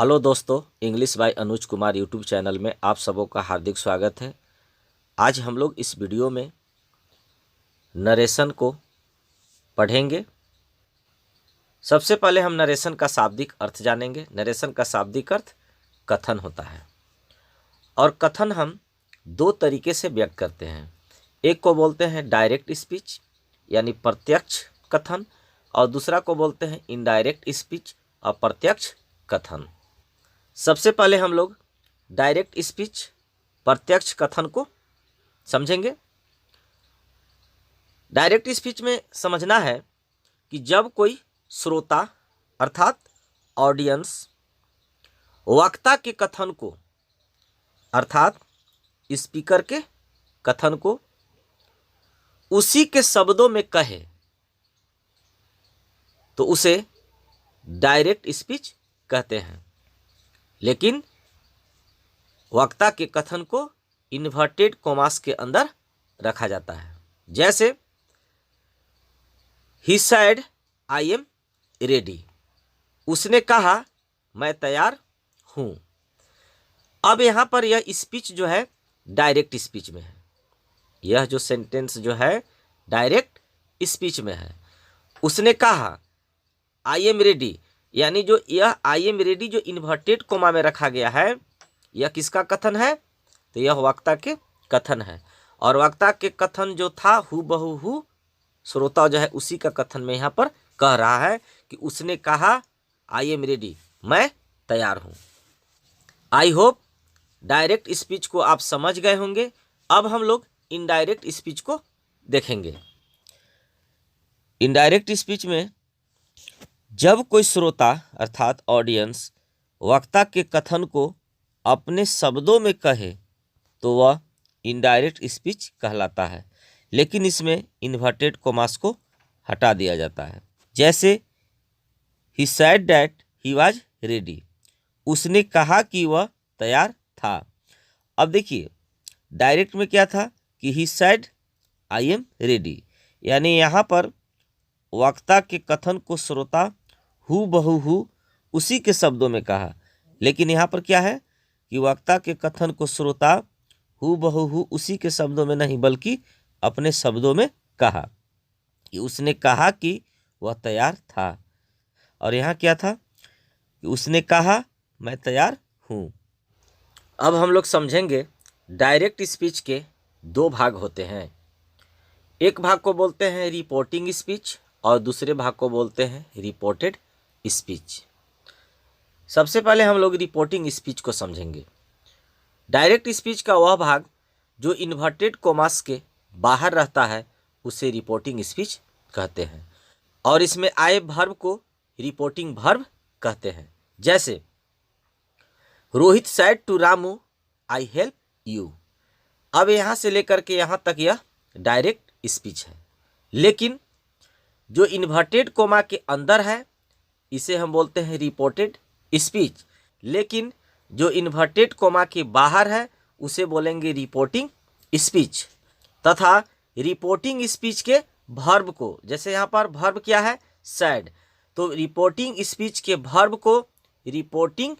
Hello दोस्तों, English by Anuj Kumar YouTube channel में आप सबों का हार्दिक स्वागत है। आज हम लोग इस वीडियो में नरेशन को पढ़ेंगे। सबसे पहले हम नरेशन का शाब्दिक अर्थ जानेंगे। नरेशन का शाब्दिक अर्थ कथन होता है और कथन हम दो तरीके से व्यक्त करते हैं। एक को बोलते हैं डायरेक्ट स्पीच यानी प्रत्यक्ष कथन और दूसरा को बोलते हैं इनडायरेक्ट स्पीच अप्रत्यक्ष कथन। सबसे पहले हम लोग डायरेक्ट स्पीच प्रत्यक्ष कथन को समझेंगे। डायरेक्ट स्पीच में समझना है कि जब कोई श्रोता अर्थात ऑडियंस वक्ता के कथन को अर्थात स्पीकर के कथन को उसी के शब्दों में कहे तो उसे डायरेक्ट स्पीच कहते हैं। लेकिन वक्ता के कथन को इन्वर्टेड कॉमास के अंदर रखा जाता है। जैसे he said I am ready, उसने कहा मैं तैयार हूं। अब यहां पर यह स्पीच जो है डायरेक्ट स्पीच में है। यह जो सेंटेंस जो है डायरेक्ट स्पीच में है। उसने कहा आई एम रेडी, यानी जो यह आई एम रेडी जो इन्वर्टेड कोमा में रखा गया है यह किसका कथन है? तो यह वक्ता के कथन है। और वक्ता के कथन जो था हु बहु हु श्रोता जो है उसी का कथन में यहाँ पर कह रहा है कि उसने कहा आई एम रेडी, मैं तैयार हूँ। आई होप डायरेक्ट स्पीच को आप समझ गए होंगे। अब हम लोग इनडायरेक्ट स्पीच को देखेंगे। इनडायरेक्ट स्पीच में जब कोई श्रोता अर्थात ऑडियंस वक्ता के कथन को अपने शब्दों में कहे तो वह इनडायरेक्ट स्पीच कहलाता है। लेकिन इसमें इन्वर्टेड कॉमास को हटा दिया जाता है। जैसे he said that he was ready, उसने कहा कि वह तैयार था। अब देखिए डायरेक्ट में क्या था कि ही सेड आई एम रेडी, यानी यहाँ पर वक्ता के कथन को श्रोता हु बहु हु उसी के शब्दों में कहा। लेकिन यहाँ पर क्या है कि वक्ता के कथन को श्रोता हु बहु हु उसी के शब्दों में नहीं बल्कि अपने शब्दों में कहा कि उसने कहा कि वह तैयार था। और यहाँ क्या था कि उसने कहा मैं तैयार हूँ। अब हम लोग समझेंगे डायरेक्ट स्पीच के दो भाग होते हैं। एक भाग को बोलते हैं रिपोर्टिंग स्पीच और दूसरे भाग को बोलते हैं रिपोर्टेड स्पीच। सबसे पहले हम लोग रिपोर्टिंग स्पीच को समझेंगे। डायरेक्ट स्पीच का वह भाग जो इन्वर्टेड कॉमास के बाहर रहता है उसे रिपोर्टिंग स्पीच कहते हैं और इसमें आए वर्ब को रिपोर्टिंग वर्ब कहते हैं। जैसे Rohit said to Ramu I help you. अब यहाँ से लेकर के यहाँ तक यह डायरेक्ट स्पीच है। लेकिन जो इन्वर्टेड कोमा के अंदर है इसे हम बोलते हैं रिपोर्टेड स्पीच। लेकिन जो इन्वर्टेड कोमा के बाहर है उसे बोलेंगे रिपोर्टिंग स्पीच। तथा रिपोर्टिंग स्पीच के वर्ब को, जैसे यहाँ पर वर्ब क्या है सैड, तो रिपोर्टिंग स्पीच के वर्ब को रिपोर्टिंग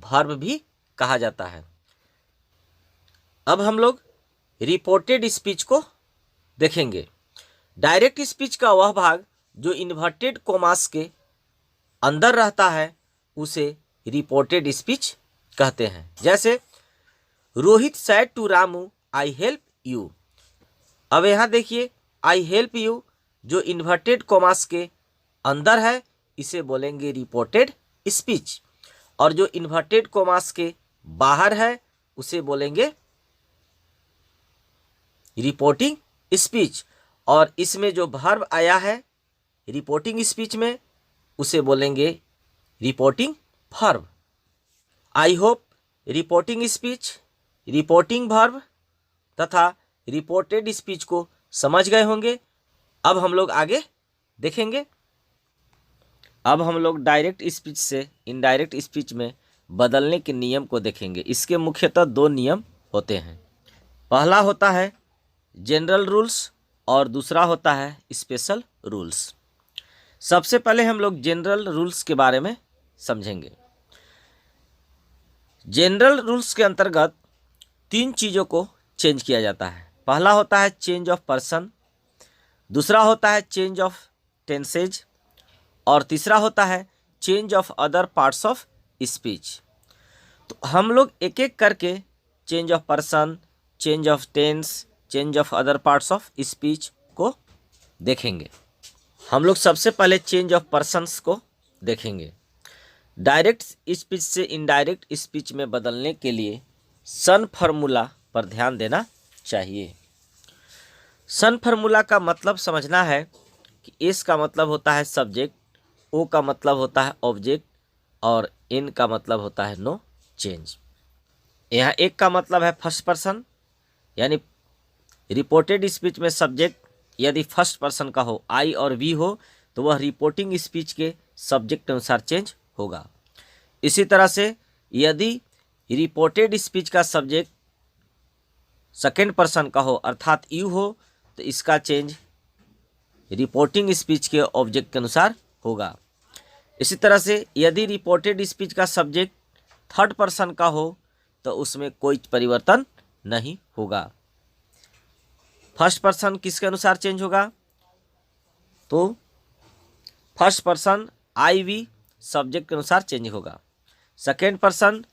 वर्ब भी कहा जाता है। अब हम लोग रिपोर्टेड स्पीच को देखेंगे। डायरेक्ट स्पीच का वह भाग जो इन्वर्टेड कॉमास के अंदर रहता है उसे रिपोर्टेड स्पीच कहते हैं। जैसे Rohit said to Ramu I help you. अब यहाँ देखिए आई हेल्प यू जो इन्वर्टेड कॉमास के अंदर है इसे बोलेंगे रिपोर्टेड स्पीच और जो इन्वर्टेड कॉमास के बाहर है उसे बोलेंगे रिपोर्टिंग स्पीच। और इसमें जो वर्ब आया है रिपोर्टिंग स्पीच में उसे बोलेंगे reporting verb. I hope reporting speech, reporting verb तथा रिपोर्टेड स्पीच को समझ गए होंगे। अब हम लोग आगे देखेंगे। अब हम लोग डायरेक्ट स्पीच से इनडायरेक्ट स्पीच में बदलने के नियम को देखेंगे। इसके मुख्यतः दो नियम होते हैं। पहला होता है जनरल रूल्स और दूसरा होता है स्पेशल रूल्स। सबसे पहले हम लोग जनरल रूल्स के बारे में समझेंगे। जनरल रूल्स के अंतर्गत 3 चीज़ों को चेंज किया जाता है। पहला होता है चेंज ऑफ पर्सन, दूसरा होता है चेंज ऑफ टेंसेज और तीसरा होता है change of other parts of speech. तो हम लोग एक एक करके change of person, change of tense, change of other parts of speech को देखेंगे। हम लोग सबसे पहले चेंज ऑफ पर्सन्स को देखेंगे। डायरेक्ट स्पीच से इनडायरेक्ट स्पीच में बदलने के लिए सन फार्मूला पर ध्यान देना चाहिए। सन फार्मूला का मतलब समझना है कि एस का मतलब होता है सब्जेक्ट, ओ का मतलब होता है ऑब्जेक्ट और एन का मतलब होता है नो चेंज। यहाँ एक का मतलब है फर्स्ट पर्सन, यानी रिपोर्टेड स्पीच में सब्जेक्ट यदि फर्स्ट पर्सन का हो, आई और वी हो, तो वह रिपोर्टिंग स्पीच के सब्जेक्ट के अनुसार चेंज होगा। इसी तरह से यदि रिपोर्टेड स्पीच का सब्जेक्ट सेकेंड पर्सन का हो अर्थात यू हो, तो इसका चेंज रिपोर्टिंग स्पीच के ऑब्जेक्ट के अनुसार होगा। इसी तरह से यदि रिपोर्टेड स्पीच का सब्जेक्ट थर्ड पर्सन का हो तो उसमें कोई परिवर्तन नहीं होगा। फर्स्ट पर्सन किसके अनुसार चेंज होगा? तो first person I we subject के अनुसार चेंज होगा, सेकेंड पर्सन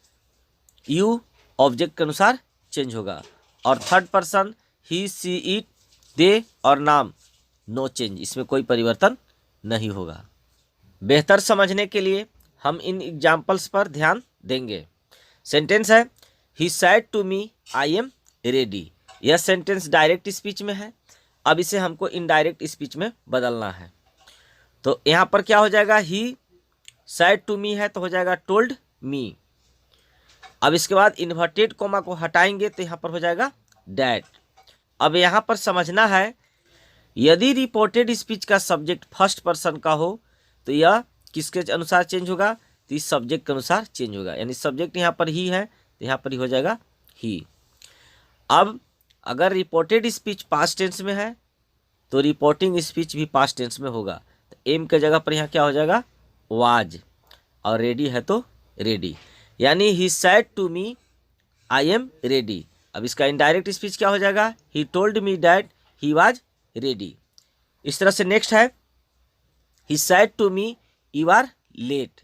यू ऑब्जेक्ट के अनुसार चेंज होगा और third person he see it they और नाम नो चेंज, इसमें कोई परिवर्तन नहीं होगा। बेहतर समझने के लिए हम इन एग्जाम्पल्स पर ध्यान देंगे। सेंटेंस है he said to me I am ready. यह सेंटेंस डायरेक्ट स्पीच में है, अब इसे हमको इनडायरेक्ट स्पीच में बदलना है। तो यहाँ पर क्या हो जाएगा, ही सेड टू मी है तो हो जाएगा टोल्ड मी। अब इसके बाद इन्वर्टेड कोमा को हटाएंगे तो यहाँ पर हो जाएगा डैट। अब यहाँ पर समझना है यदि रिपोर्टेड स्पीच का सब्जेक्ट फर्स्ट पर्सन का हो तो यह किसके अनुसार चेंज होगा, तो इस सब्जेक्ट के अनुसार चेंज होगा, यानी सब्जेक्ट यहाँ पर ही है तो यहाँ पर ही हो जाएगा ही। अब अगर रिपोर्टेड स्पीच पास्ट टेंस में है तो रिपोर्टिंग स्पीच भी पास्ट टेंस में होगा, तो एम के जगह पर यहाँ क्या हो जाएगा वाज, और रेडी है तो रेडी, यानी he said to me I am ready. अब इसका इनडायरेक्ट स्पीच क्या हो जाएगा, he told me that he was ready. इस तरह से नेक्स्ट है he said to me you are late.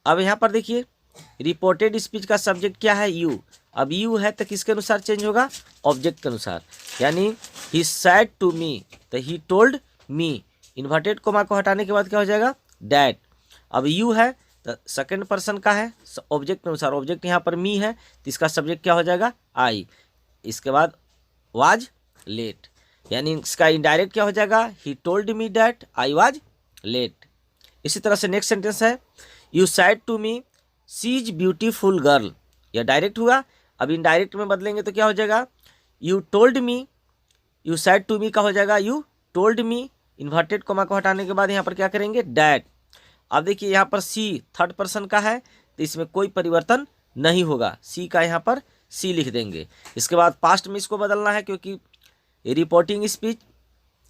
अब यहाँ पर देखिए रिपोर्टेड स्पीच का सब्जेक्ट क्या है, यू। अब यू है तो किसके अनुसार चेंज होगा, ऑब्जेक्ट के अनुसार, यानी ही सेड टू मी तो ही टोल्ड मी, इन्वर्टेड कोमा को हटाने के बाद क्या हो जाएगा डैट। अब यू है तो सेकेंड पर्सन का है ऑब्जेक्ट के अनुसार, ऑब्जेक्ट यहाँ पर मी है तो इसका सब्जेक्ट क्या हो जाएगा आई। इसके बाद वाज लेट, यानी इसका इनडायरेक्ट क्या हो जाएगा, he told me that I was late. इसी तरह से नेक्स्ट सेंटेंस है you said to me she is beautiful girl. यह डायरेक्ट हुआ, अब इनडायरेक्ट में बदलेंगे तो क्या हो जाएगा, you told me, you said to me का हो जाएगा you told me, inverted comma को हटाने के बाद यहाँ पर क्या करेंगे डैट। अब देखिए यहाँ पर सी थर्ड पर्सन का है तो इसमें कोई परिवर्तन नहीं होगा, सी का यहाँ पर सी लिख देंगे। इसके बाद पास्ट में इसको बदलना है क्योंकि रिपोर्टिंग स्पीच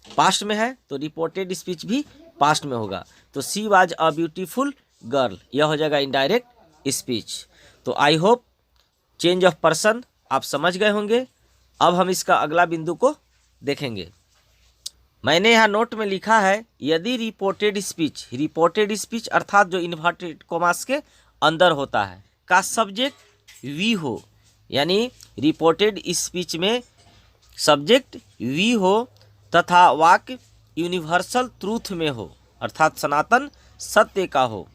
पास्ट में है तो रिपोर्टेड स्पीच भी पास्ट में होगा, तो she was a beautiful girl, यह हो जाएगा इनडायरेक्ट स्पीच। तो I hope change of person आप समझ गए होंगे। अब हम इसका अगला बिंदु को देखेंगे। मैंने यहाँ नोट में लिखा है यदि रिपोर्टेड स्पीच अर्थात जो इन्वर्टेड कोमास के अंदर होता है का सब्जेक्ट वी हो, यानी रिपोर्टेड स्पीच में सब्जेक्ट वी हो तथा वाक्य यूनिवर्सल ट्रूथ में हो अर्थात सनातन सत्य का हो,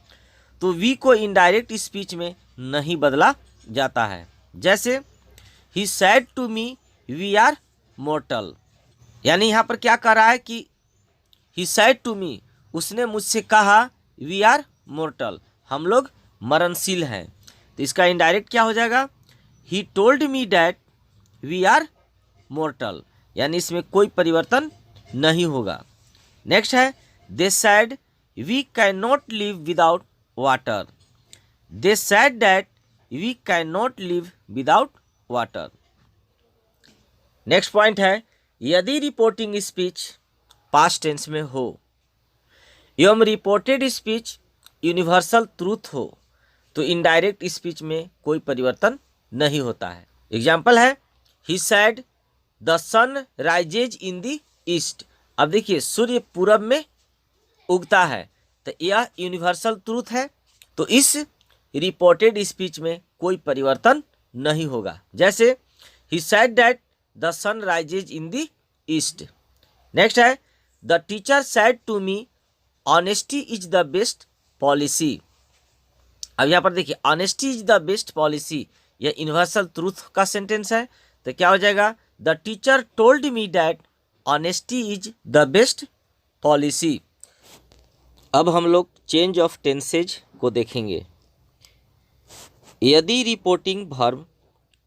तो वी को इनडायरेक्ट स्पीच में नहीं बदला जाता है। जैसे he said to me we are mortal, यानी यहाँ पर क्या कह रहा है कि ही सेड टू मी, उसने मुझसे कहा वी आर मोर्टल, हम लोग मरणशील हैं, तो इसका इनडायरेक्ट क्या हो जाएगा, he told me that we are mortal, यानी इसमें कोई परिवर्तन नहीं होगा। नेक्स्ट है they said we can not live without water. They said that we can not live without water. Next point है यदि रिपोर्टिंग स्पीच पास्ट टेंस में हो एवं रिपोर्टेड स्पीच यूनिवर्सल ट्रूथ हो तो इनडायरेक्ट स्पीच में कोई परिवर्तन नहीं होता है। एग्जाम्पल है he said the sun rises in the east. अब देखिए सूर्य पूरब में उगता है, तो यह यूनिवर्सल ट्रूथ है, तो इस रिपोर्टेड स्पीच में कोई परिवर्तन नहीं होगा। जैसे he said that the sun rises in the east. Next है the teacher said to me honesty is the best policy. अब यहाँ पर देखिए honesty is the best policy, यह यूनिवर्सल ट्रूथ का सेंटेंस है, तो क्या हो जाएगा the teacher told me that honesty is the best policy. अब हम लोग चेंज ऑफ टेंसेज को देखेंगे। यदि रिपोर्टिंग वर्ब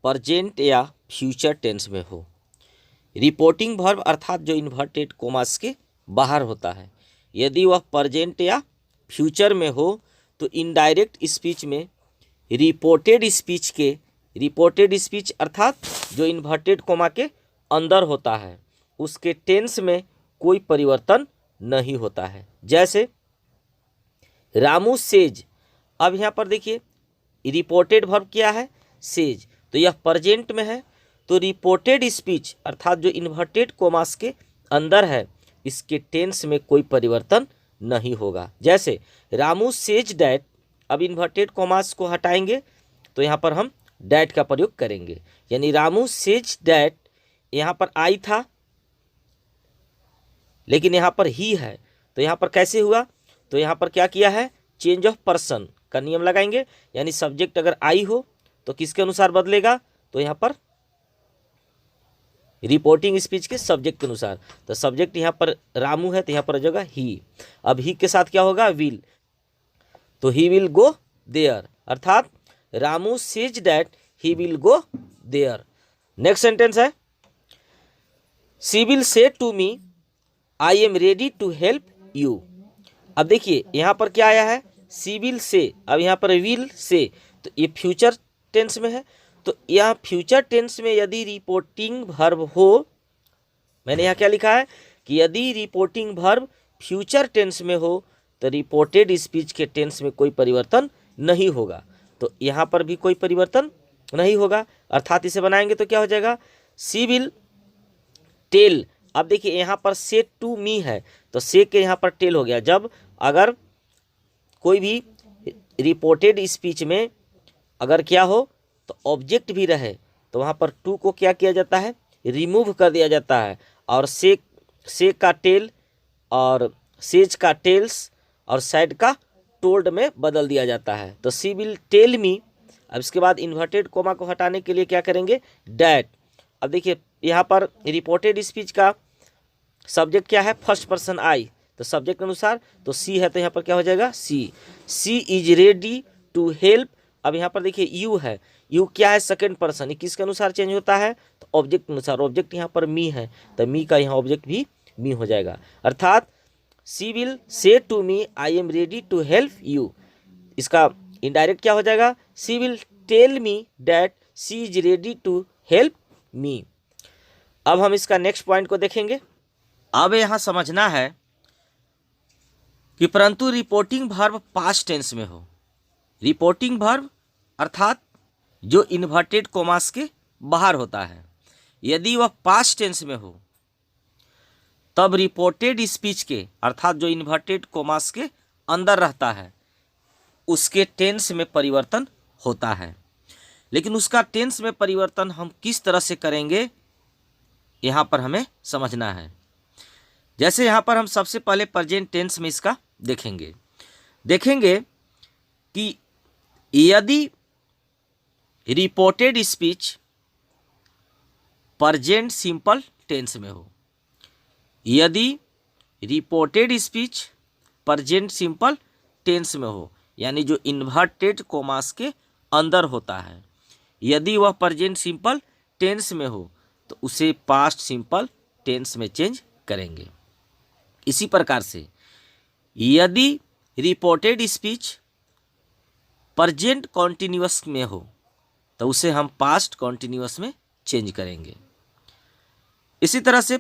प्रेजेंट या फ्यूचर टेंस में हो, रिपोर्टिंग वर्ब अर्थात जो इन्वर्टेड कोमास के बाहर होता है, यदि वह प्रेजेंट या फ्यूचर में हो तो इनडायरेक्ट स्पीच में रिपोर्टेड स्पीच अर्थात जो इन्वर्टेड कोमा के अंदर होता है उसके टेंस में कोई परिवर्तन नहीं होता है। जैसे रामू सेज। अब यहाँ पर देखिए रिपोर्टेड वर्ब क्या है सेज, तो यह प्रेजेंट में है, तो रिपोर्टेड स्पीच अर्थात जो इन्वर्टेड कोमास के अंदर है इसके टेंस में कोई परिवर्तन नहीं होगा। जैसे रामू सेज डैट, अब इन्वर्टेड कोमास को हटाएंगे तो यहाँ पर हम डैट का प्रयोग करेंगे, यानी रामू सेज डैट, यहाँ पर आई था लेकिन यहाँ पर ही है, तो यहाँ पर कैसे हुआ, तो यहाँ पर क्या किया है चेंज ऑफ पर्सन का नियम लगाएंगे, यानी सब्जेक्ट अगर आई हो तो किसके अनुसार बदलेगा, तो यहाँ पर रिपोर्टिंग स्पीच के सब्जेक्ट के अनुसार, तो सब्जेक्ट यहाँ पर रामू है तो यहाँ पर जगह ही। अब ही के साथ क्या होगा विल, तो ही विल गो देयर, अर्थात Ramu says that he will go there. Next sentence है she will say to me I am ready to help you. अब देखिए यहाँ पर क्या आया है शी विल से, अब यहाँ पर विल से, तो ये फ्यूचर टेंस में है, तो यहाँ फ्यूचर टेंस में यदि रिपोर्टिंग वर्ब हो, मैंने यहाँ क्या लिखा है कि यदि रिपोर्टिंग वर्ब फ्यूचर टेंस में हो तो रिपोर्टेड स्पीच के टेंस में कोई परिवर्तन नहीं होगा, तो यहाँ पर भी कोई परिवर्तन नहीं होगा, अर्थात इसे बनाएंगे तो क्या हो जाएगा शी विल टेल। अब देखिए यहाँ पर से टू मी है तो से के यहाँ पर टेल हो गया। जब अगर कोई भी रिपोर्टेड स्पीच में अगर क्या हो तो ऑब्जेक्ट भी रहे तो वहाँ पर टू को क्या किया जाता है रिमूव कर दिया जाता है, और से का टेल और सेज का टेल्स और साइड का टोल्ड में बदल दिया जाता है, तो शी विल टेल मी। अब इसके बाद इन्वर्टेड कोमा को हटाने के लिए क्या करेंगे डैट। अब देखिए यहाँ पर रिपोर्टेड स्पीच का सब्जेक्ट क्या है फर्स्ट पर्सन आई, तो सब्जेक्ट के अनुसार तो सी है तो यहाँ पर क्या हो जाएगा सी इज रेडी टू हेल्प। अब यहाँ पर देखिए यू है, यू क्या है सेकंड पर्सन, ये किसके अनुसार चेंज होता है तो ऑब्जेक्ट के अनुसार, ऑब्जेक्ट यहाँ पर मी है तो मी का यहाँ ऑब्जेक्ट भी मी हो जाएगा, अर्थात she will say to me I am ready to help you. इसका इनडायरेक्ट क्या हो जाएगा she will tell me that she is ready to help me. अब हम इसका नेक्स्ट पॉइंट को देखेंगे। अब यहाँ समझना है कि परंतु रिपोर्टिंग वर्ब पास्ट टेंस में हो, रिपोर्टिंग वर्ब अर्थात जो इन्वर्टेड कोमास के बाहर होता है, यदि वह पास्ट टेंस में हो तब रिपोर्टेड स्पीच के अर्थात जो इन्वर्टेड कोमास के अंदर रहता है उसके टेंस में परिवर्तन होता है। लेकिन उसका टेंस में परिवर्तन हम किस तरह से करेंगे यहाँ पर हमें समझना है। जैसे यहाँ पर हम सबसे पहले प्रेजेंट टेंस में इसका देखेंगे कि यदि reported speech present simple tense में हो, यदि reported speech present simple tense में हो, यानी जो इन्वर्टेड कोमास के अंदर होता है, यदि वह प्रेजेंट सिंपल टेंस में हो तो उसे पास्ट सिंपल टेंस में चेंज करेंगे। इसी प्रकार से यदि रिपोर्टेड स्पीच प्रेजेंट कॉन्टिन्यूअस में हो तो उसे हम पास्ट कॉन्टिन्यूअस में चेंज करेंगे। इसी तरह से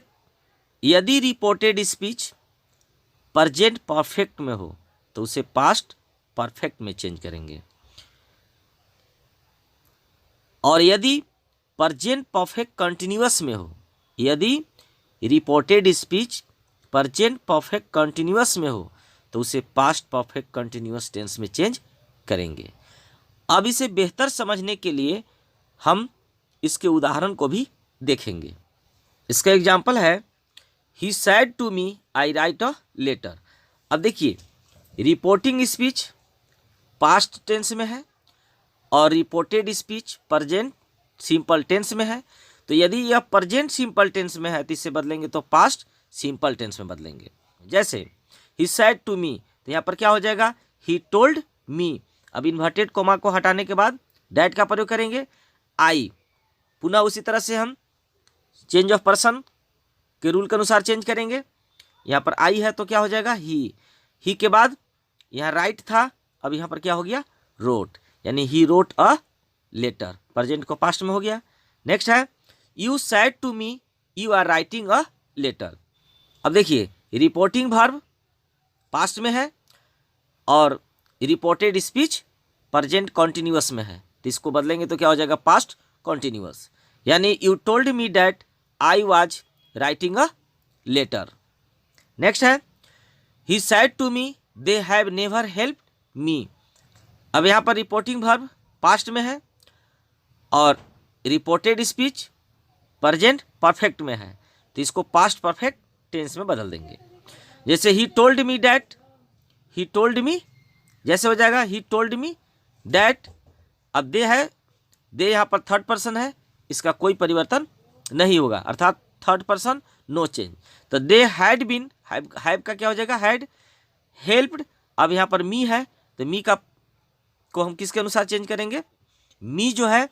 यदि रिपोर्टेड स्पीच प्रेजेंट परफेक्ट में हो तो उसे पास्ट परफेक्ट में चेंज करेंगे। और यदि प्रेजेंट परफेक्ट कंटिन्यूअस में हो, यदि reported speech present perfect continuous में हो तो उसे पास्ट परफेक्ट कंटिन्यूअस टेंस में चेंज करेंगे। अब इसे बेहतर समझने के लिए हम इसके उदाहरण को भी देखेंगे। इसका एग्जाम्पल है he said to me I write a letter. अब देखिए, रिपोर्टिंग स्पीच पास्ट टेंस में है और reported speech present simple tense में है। तो यदि यह प्रेजेंट सिंपल टेंस में है तो इसे बदलेंगे तो पास्ट सिंपल टेंस में बदलेंगे। जैसे ही सैड टू मी, तो यहाँ पर क्या हो जाएगा, ही टोल्ड मी। अब इन्वर्टेड कोमा को हटाने के बाद डैट का प्रयोग करेंगे, आई। पुनः उसी तरह से हम चेंज ऑफ पर्सन के रूल के अनुसार चेंज करेंगे। यहाँ पर आई है तो क्या हो जाएगा, ही के बाद यहाँ राइट था, अब यहाँ पर क्या हो गया, रोट, यानी he wrote a letter, present को पास्ट में हो गया। नेक्स्ट है you said to me you are writing a letter. अब देखिए, रिपोर्टिंग वर्ब पास्ट में है और रिपोर्टेड स्पीच प्रेजेंट कॉन्टिन्यूअस में है, तो इसको बदलेंगे तो क्या हो जाएगा, पास्ट कॉन्टिन्यूअस, यानी you told me that I was writing a letter. Next है he said to me they have never helped me. अब यहाँ पर रिपोर्टिंग वर्ब पास्ट में है और रिपोर्टेड स्पीच प्रेजेंट परफेक्ट में है, तो इसको पास्ट परफेक्ट टेंस में बदल देंगे। जैसे ही told me that, he told मी जैसे हो जाएगा ही टोल्ड मी डैट। अब दे है, दे यहाँ पर थर्ड पर्सन है, इसका कोई परिवर्तन नहीं होगा, अर्थात थर्ड पर्सन नो चेंज। तो दे हैड बीन, हैव का क्या हो जाएगा, हैड हेल्प्ड। अब यहाँ पर मी है तो मी का को हम किसके अनुसार चेंज करेंगे, मी जो है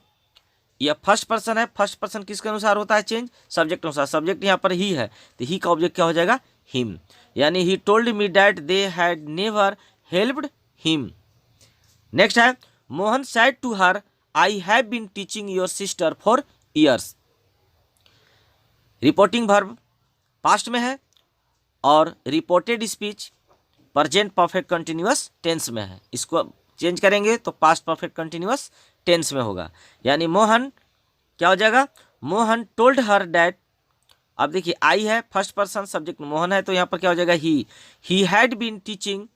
यह फर्स्ट पर्सन है, फर्स्ट पर्सन किसके अनुसार होता है चेंज, सब्जेक्ट अनुसार। सब्जेक्ट यहाँ पर ही है तो ही का ऑब्जेक्ट क्या हो जाएगा, हिम, यानी he told me that they had never helped him. Next है Mohan said to her I have been teaching your sister for years. Reporting verb past में है और reported speech present perfect continuous tense में है, इसको change करेंगे तो past perfect continuous tense में होगा, यानी मोहन क्या हो जाएगा, मोहन टोल्ड हर डैट। अब देखिए आई है, फर्स्ट पर्सन सब्जेक्ट मोहन है, तो यहाँ पर क्या हो जाएगा, ही हैड बीन टीचिंग।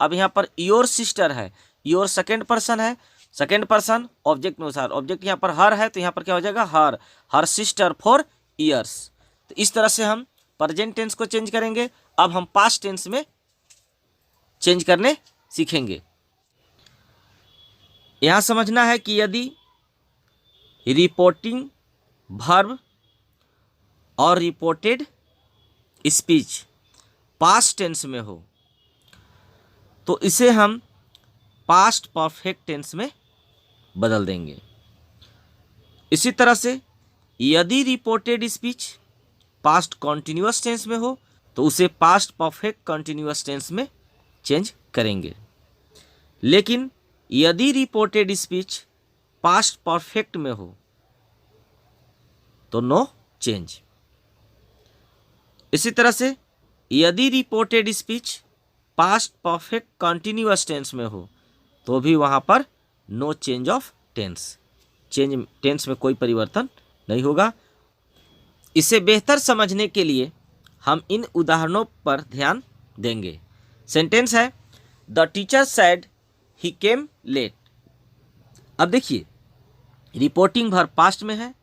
अब यहाँ पर योर सिस्टर है, योर सेकेंड पर्सन है, सेकेंड पर्सन ऑब्जेक्ट अनुसार, ऑब्जेक्ट यहाँ पर हर है तो यहाँ पर क्या हो जाएगा, हर सिस्टर फॉर ईयर्स। तो इस तरह से हम प्रेजेंट टेंस को चेंज करेंगे। अब हम पास्ट टेंस में चेंज करने सीखेंगे। यहाँ समझना है कि यदि रिपोर्टिंग वर्ब और रिपोर्टेड स्पीच पास्ट टेंस में हो तो इसे हम पास्ट परफेक्ट टेंस में बदल देंगे। इसी तरह से यदि reported speech past continuous tense में हो तो उसे पास्ट परफेक्ट कॉन्टिन्यूअस टेंस में चेंज करेंगे। लेकिन यदि रिपोर्टेड स्पीच पास्ट परफेक्ट में हो तो नो चेंज। इसी तरह से यदि reported speech past perfect continuous tense में हो तो भी वहाँ पर no change of tense, tense में कोई परिवर्तन नहीं होगा। इसे बेहतर समझने के लिए हम इन उदाहरणों पर ध्यान देंगे। सेंटेंस है the teacher said he came late. अब देखिए, रिपोर्टिंग वर्ब पास्ट में है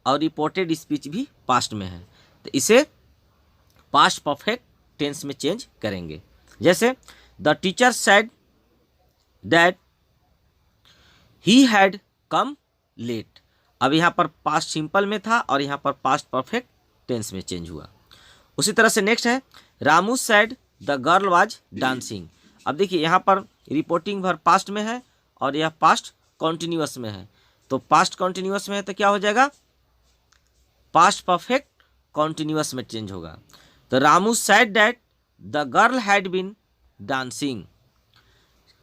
और रिपोर्टेड स्पीच भी पास्ट में है, तो इसे पास्ट परफेक्ट टेंस में चेंज करेंगे। जैसे the teacher said that he had come late. अब यहाँ पर पास्ट सिंपल में था और यहाँ पर पास्ट परफेक्ट टेंस में चेंज हुआ। उसी तरह से नेक्स्ट है Ramu sad the girl was dancing. अब देखिए, यहाँ पर रिपोर्टिंग वर्ब पास्ट में है और यह पास्ट कॉन्टिन्यूअस में है, तो पास्ट कॉन्टिन्यूअस में है तो क्या हो जाएगा, पास्ट परफेक्ट कॉन्टिन्यूअस में चेंज होगा। तो Ramu said that the girl had been dancing.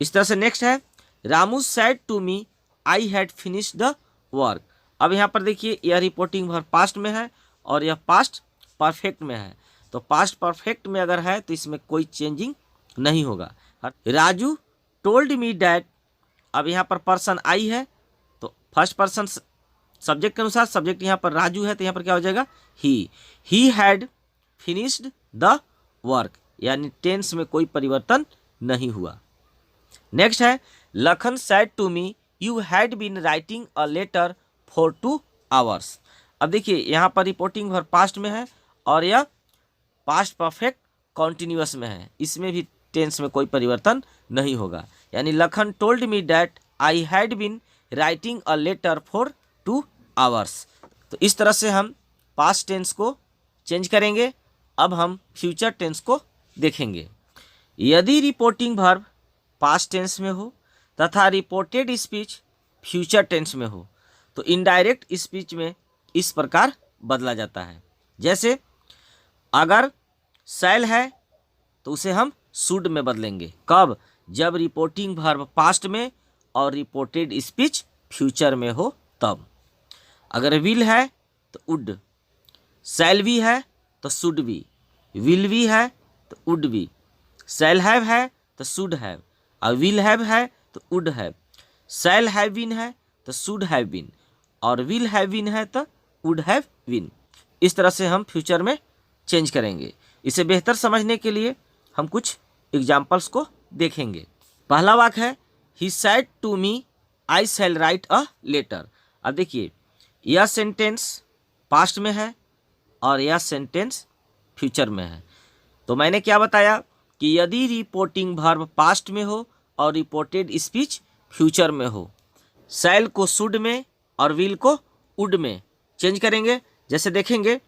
इस तरह से नेक्स्ट है Ramu said to me I had finished the work. अब यहाँ पर देखिए, यह रिपोर्टिंग वर्ब पास्ट में है और यह पास्ट परफेक्ट में है, तो पास्ट परफेक्ट में अगर है तो इसमें कोई चेंजिंग नहीं होगा। Raju told me that. अब यहाँ पर पर्सन आई है तो फर्स्ट पर्सन सब्जेक्ट के अनुसार, सब्जेक्ट यहाँ पर राजू है तो यहाँ पर क्या हो जाएगा he had finished the work, यानी टेंस में कोई परिवर्तन नहीं हुआ। नेक्स्ट है Lakhan said to me you had been writing a letter for 2 hours. अब देखिए यहाँ पर रिपोर्टिंग वर्ब पास्ट में है और यह पास्ट परफेक्ट कॉन्टिन्यूअस में है, इसमें भी टेंस में कोई परिवर्तन नहीं होगा। यानी Lakhan told me that I had been writing a letter for 2 hours. तो इस तरह से हम पास्ट टेंस को चेंज करेंगे। अब हम फ्यूचर टेंस को देखेंगे। यदि रिपोर्टिंग वर्ब पास्ट टेंस में हो तथा रिपोर्टेड स्पीच फ्यूचर टेंस में हो तो इनडायरेक्ट स्पीच में इस प्रकार बदला जाता है। जैसे अगर शैल है तो उसे हम शुड में बदलेंगे। कब? जब रिपोर्टिंग वर्ब पास्ट में और रिपोर्टेड स्पीच फ्यूचर में हो तब। अगर विल है तो वुड, शैल बी है तो शुड बी, विल बी है तो वुड बी, शैल हैव है तो शुड हैव, और विल हैव है तो would have, shall have been है तो शुड हैव बीन, और विल हैव बीन है तो वुड हैव बीन। इस तरह से हम फ्यूचर में चेंज करेंगे। इसे बेहतर समझने के लिए हम कुछ एग्जाम्पल्स को देखेंगे। पहला वाक्य है he said to me I shall write a letter. अब देखिए यह सेंटेंस पास्ट में है और यह सेंटेंस फ्यूचर में है। तो मैंने क्या बताया कि यदि रिपोर्टिंग वर्ब पास्ट में हो और रिपोर्टेड स्पीच फ्यूचर में हो, शैल को शुड में और विल को वुड में चेंज करेंगे। जैसे देखेंगे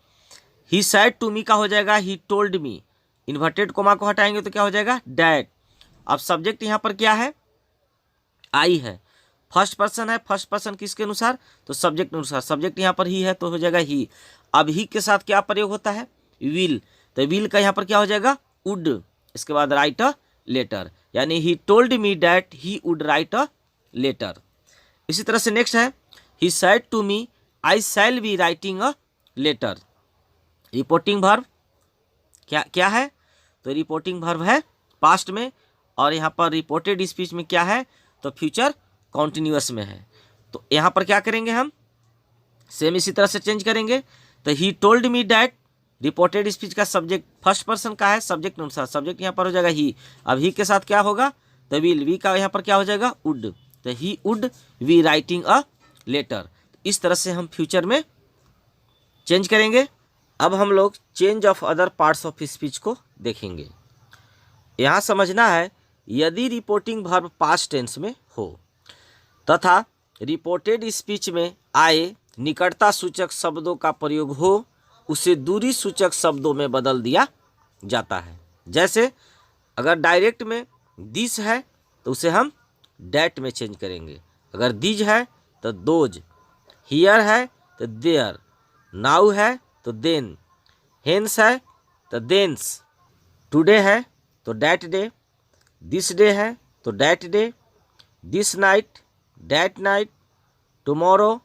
ही सेड टू मी का हो जाएगा he told me, inverted comma को हटाएंगे तो क्या हो जाएगा डैट। अब सब्जेक्ट यहाँ पर क्या है? आई है, फर्स्ट पर्सन है, फर्स्ट पर्सन किसके अनुसार? तो सब्जेक्ट अनुसार। सब्जेक्ट यहाँ पर ही है तो हो जाएगा ही। अब ही के साथ क्या प्रयोग होता है? विल, तो विल का यहाँ पर क्या हो जाएगा वुड, इसके बाद राइट अ लेटर, यानी he told me that he would write a letter. इसी तरह से नेक्स्ट है he said to me I shall be writing a letter. Reporting verb क्या है? तो रिपोर्टिंग वर्ब है पास्ट में और यहाँ पर रिपोर्टेड स्पीच में क्या है? तो फ्यूचर कॉन्टिन्यूअस में है। तो यहाँ पर क्या करेंगे हम? सेम इसी तरह से चेंज करेंगे। तो ही told me that, reported speech का सब्जेक्ट फर्स्ट पर्सन का है, सब्जेक्ट अनुसार, सब्जेक्ट यहाँ पर हो जाएगा ही। अब ही के साथ क्या होगा? तो विल, वी का यहाँ पर क्या हो जाएगा वुड, तो he would be writing a letter. इस तरह से हम फ्यूचर में चेंज करेंगे। अब हम लोग change of other parts of speech को देखेंगे। यहाँ समझना है यदि रिपोर्टिंग वर्ब पास्ट टेंस में हो तथा रिपोर्टेड स्पीच में आए निकटता सूचक शब्दों का प्रयोग हो, उसे दूरी सूचक शब्दों में बदल दिया जाता है। जैसे अगर डायरेक्ट में दिस है तो उसे हम डैट में चेंज करेंगे। अगर दीज है तो दोज, हियर है तो देयर, नाउ है तो देन, हेंस है तो देंस, टुडे है तो डैट डे, दिस डे है तो that day, this night that night, tomorrow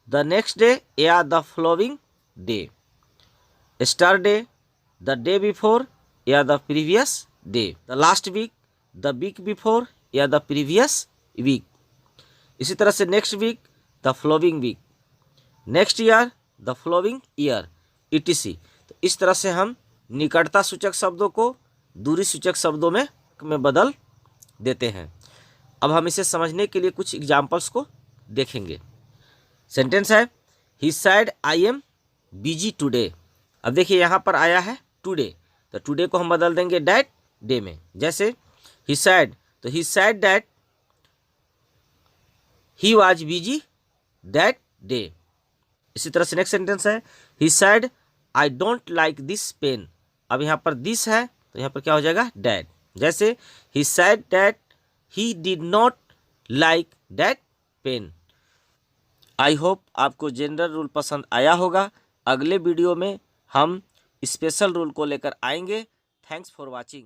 the next day या the following day, yesterday the day before या the previous day, the last week the week before या the previous week. इसी तरह से next week the following week, next year the following year, etc। तो इस तरह से हम निकटता सूचक शब्दों को दूरी सूचक शब्दों में बदल देते हैं। अब हम इसे समझने के लिए कुछ एग्जाम्पल्स को देखेंगे। सेंटेंस है he said I am busy today. अब देखिए यहाँ पर आया है टुडे, तो टुडे को हम बदल देंगे डैट डे में। जैसे ही सेड, तो he said that he was busy that day. इसी तरह से नेक्स्ट सेंटेंस है he said I don't like this pen. अब यहाँ पर दिस है तो यहाँ पर क्या हो जाएगा डैट। जैसे he said that he did not like that pen. I hope आपको जनरल रूल पसंद आया होगा। अगले वीडियो में हम स्पेशल रूल को लेकर आएंगे। Thanks for watching.